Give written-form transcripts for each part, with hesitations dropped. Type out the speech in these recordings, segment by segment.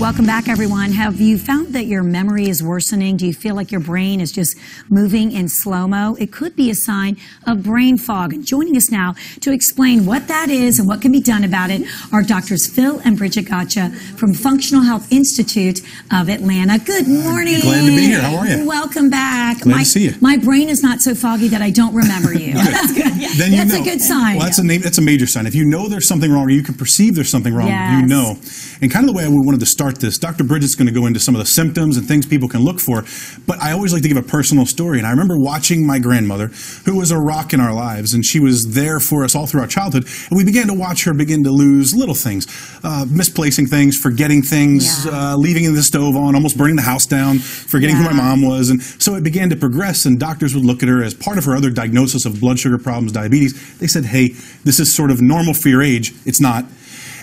Welcome back, everyone. Have you found that your memory is worsening? Do you feel like your brain is just moving in slow-mo? It could be a sign of brain fog. And joining us now to explain what that is and what can be done about it are Doctors Phil and Bridget Gatcha from Functional Health Institute of Atlanta. Good morning. Glad to be here. How are you? Welcome back. Glad to see you. My brain is not so foggy that I don't remember you. That's good. Yeah. Then you that's know. A good sign. Well, that's a major sign. If you know there's something wrong or you can perceive there's something wrong, yes. you know. And kind of the way we wanted to start this, Dr. Bridget's going to go into some of the symptoms and things people can look for, but I always like to give a personal story. And I remember watching my grandmother, who was a rock in our lives, and she was there for us all through our childhood, and we began to watch her begin to lose little things, misplacing things, forgetting things, leaving the stove on, almost burning the house down, forgetting who my mom was. And so it began to progress, and doctors would look at her as part of her other diagnosis of blood sugar problems, diabetes. They said, hey, this is sort of normal for your age. It's not.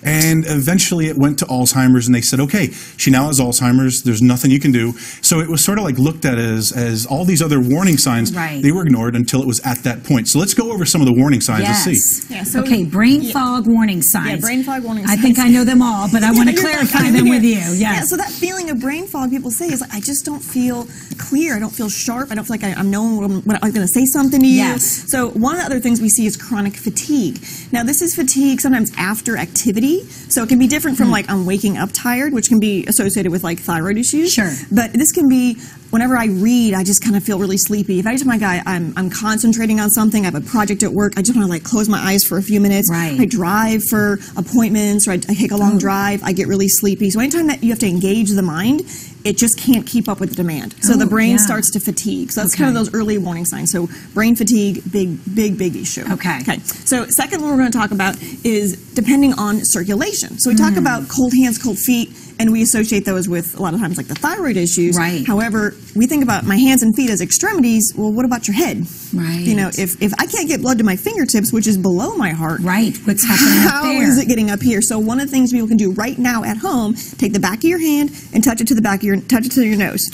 And eventually it went to Alzheimer's, and they said, okay, she now has Alzheimer's. There's nothing you can do. So it was sort of like looked at as all these other warning signs. Right. They were ignored until it was at that point. So let's go over some of the warning signs and see. Yeah, so okay, brain fog warning signs. Yeah, brain fog warning signs. I think I know them all, but I want to clarify them with you. Yes. Yeah, so that feeling of brain fog people say is like, I just don't feel clear. I don't feel sharp. I don't feel like I'm knowing when I'm going to say something to you. Yes. So one of the other things we see is chronic fatigue. Now, this is fatigue sometimes after activity. So it can be different from like I'm waking up tired, which can be associated with like thyroid issues. Sure. But this can be whenever I read, I just kind of feel really sleepy. If I just I'm concentrating on something, I have a project at work, I just want to like close my eyes for a few minutes. Right. I drive for appointments, or I take a long drive, I get really sleepy. So anytime that you have to engage the mind, it just can't keep up with the demand. So the brain starts to fatigue. So that's kind of those early warning signs. So brain fatigue, big issue. Okay. So second one we're going to talk about is depending on circulation. So we talk about cold hands, cold feet, and we associate those with a lot of times like the thyroid issues. Right. However, we think about my hands and feet as extremities. Well, what about your head? Right. You know, if I can't get blood to my fingertips, which is below my heart, right, what's happening up there? How is it getting up here? So one of the things people can do right now at home, take the back of your hand and touch it to the back of touch it to your nose.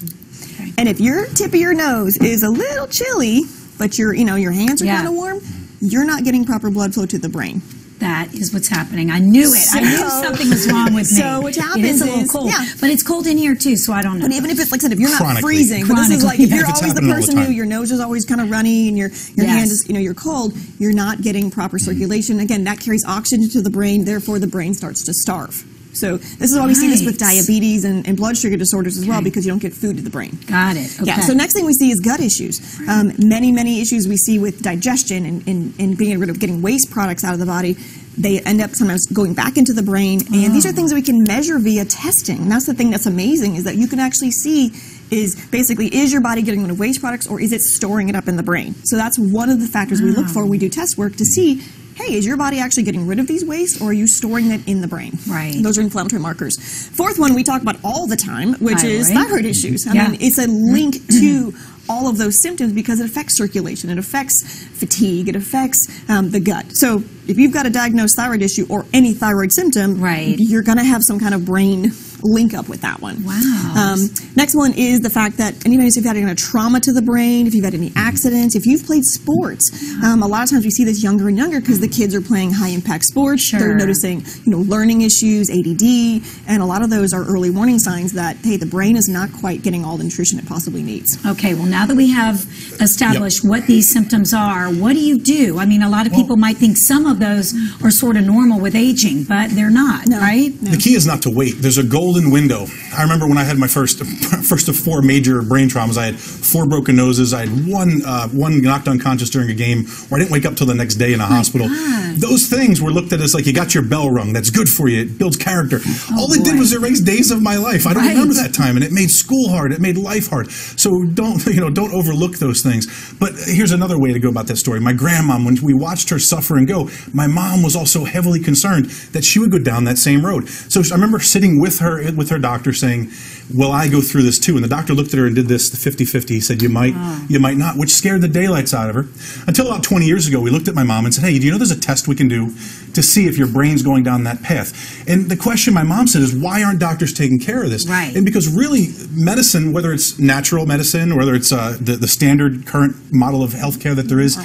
Okay. And if your tip of your nose is a little chilly, but your hands are kind of warm, you're not getting proper blood flow to the brain. That is what's happening. I knew it. I knew something was wrong with me. So what happens is a little cold, but it's cold in here too, so I don't know. But even if it's like I said, if you're not Chronically. freezing, but this is like if you're If it's always the happening all the person who time. your nose is always kind of runny and your hand is you're cold, you're not getting proper circulation. Again, that carries oxygen to the brain, therefore the brain starts to starve. So this is why we see this with diabetes and blood sugar disorders as well, because you don't get food to the brain. Got it. Okay. Yeah. So next thing we see is gut issues. Many issues we see with digestion and being rid of getting waste products out of the body. They end up sometimes going back into the brain, and these are things that we can measure via testing. And that's the thing that's amazing, is that you can actually see is your body getting rid of waste products, or is it storing it up in the brain? So that's one of the factors we look for when we do test work to see, hey, is your body actually getting rid of these waste, or are you storing it in the brain? Right. Those are inflammatory markers. Fourth one we talk about all the time, which is thyroid issues. I mean, it's a link to all of those symptoms because it affects circulation, it affects fatigue, it affects the gut. So if you've got a diagnosed thyroid issue or any thyroid symptom, you're going to have some kind of brain link up with that one. Wow. Next one is the fact that if you've had any trauma to the brain, if you've had any accidents, if you've played sports, a lot of times we see this younger and younger because the kids are playing high impact sports. Sure. They're noticing learning issues, ADD, and a lot of those are early warning signs that, hey, the brain is not quite getting all the nutrition it possibly needs. Okay, well, now that we have established what these symptoms are, what do you do? I mean, a lot of people might think some of those are sort of normal with aging, but they're not, right? The key is not to wait. There's a golden window. I remember when I had my first of 4 major brain traumas. I had 4 broken noses. I had one knocked unconscious during a game, or I didn't wake up till the next day in a hospital. God. Those things were looked at as like, you got your bell rung. That's good for you. It builds character. All it did was erase days of my life. I don't remember that time, and it made school hard. It made life hard. So don't overlook those things. But here's another way to go about that story. My grandmom, when we watched her suffer and go, my mom was also heavily concerned that she would go down that same road. So I remember sitting with her doctor saying, will I go through this too? And the doctor looked at her and did this, the 50-50. He said, you might not, which scared the daylights out of her. Until about 20 years ago, we looked at my mom and said, hey, do you know there's a test we can do to see if your brain's going down that path? And the question my mom said is, why aren't doctors taking care of this? Right. And because really, medicine, whether it's natural medicine, or whether it's the standard current model of healthcare that there is,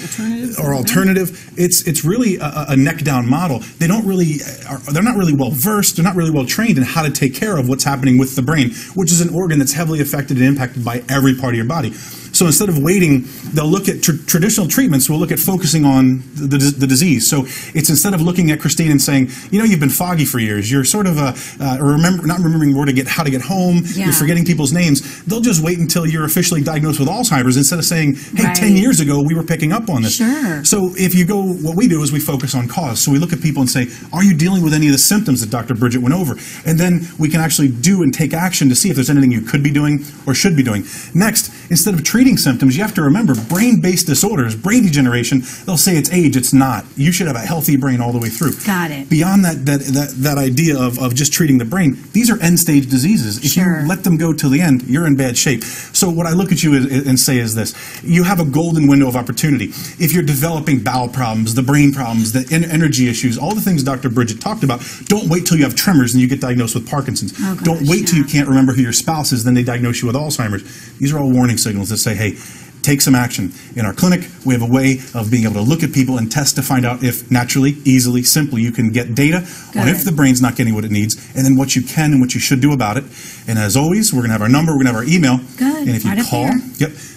or alternative, it's really a neck-down model. They're not really well versed, they're not really well trained in how to take care of what's happening with the brain, which is an organ that's heavily affected and impacted by every part of your body. So instead of waiting, they'll look at traditional treatments. We'll look at focusing on the disease. So it's instead of looking at Christine and saying, you know, you've been foggy for years. You're sort of not remembering how to get home. Yeah. You're forgetting people's names. They'll just wait until you're officially diagnosed with Alzheimer's instead of saying, hey, 10 years ago we were picking up on this. Sure. So if you go, what we do is we focus on cause. So we look at people and say, are you dealing with any of the symptoms that Dr. Bridget went over? And then we can actually do and take action to see if there's anything you could be doing or should be doing. Next, instead of treating symptoms, you have to remember brain-based disorders, brain degeneration, they'll say it's age. It's not. You should have a healthy brain all the way through. Got it. Beyond that idea of just treating the brain, these are end-stage diseases. If you let them go till the end, you're in bad shape. So what I look at you and say is this. You have a golden window of opportunity. If you're developing bowel problems, the brain problems, the energy issues, all the things Dr. Bridget talked about, don't wait till you have tremors and you get diagnosed with Parkinson's. Oh, gosh, don't wait till you can't remember who your spouse is, then they diagnose you with Alzheimer's. These are all warning signals that say, hey, take some action. In our clinic, we have a way of being able to look at people and test to find out if naturally, easily, simply, you can get data on if the brain's not getting what it needs, and then what you can and what you should do about it. And as always, we're going to have our number, we're going to have our email. Good. And if you Right call,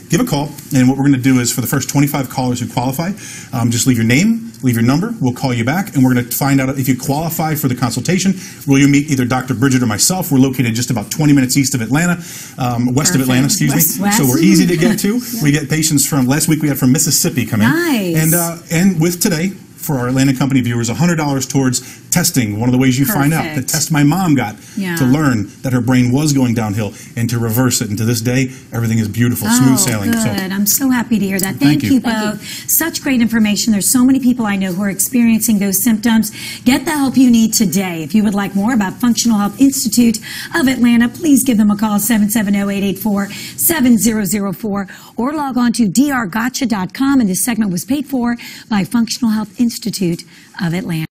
give a call. And what we're going to do is for the first 25 callers who qualify, just leave your name, leave your number. We'll call you back, and we're going to find out if you qualify for the consultation. Will you meet either Dr. Bridget or myself? We're located just about 20 minutes east of Atlanta, west of Atlanta, excuse me. So we're easy to get to. We get patients from, last week we had from Mississippi come in. Nice. And with today, for our Atlanta Company viewers, $100 towards testing. One of the ways you find out. The test my mom got to learn that her brain was going downhill and to reverse it. And to this day, everything is beautiful, smooth sailing. Good. So, I'm so happy to hear that. Thank you both. Such great information. There's so many people I know who are experiencing those symptoms. Get the help you need today. If you would like more about Functional Health Institute of Atlanta, please give them a call, 770-884-7004, or log on to drgatcha.com. And this segment was paid for by Functional Health Institute of Atlanta.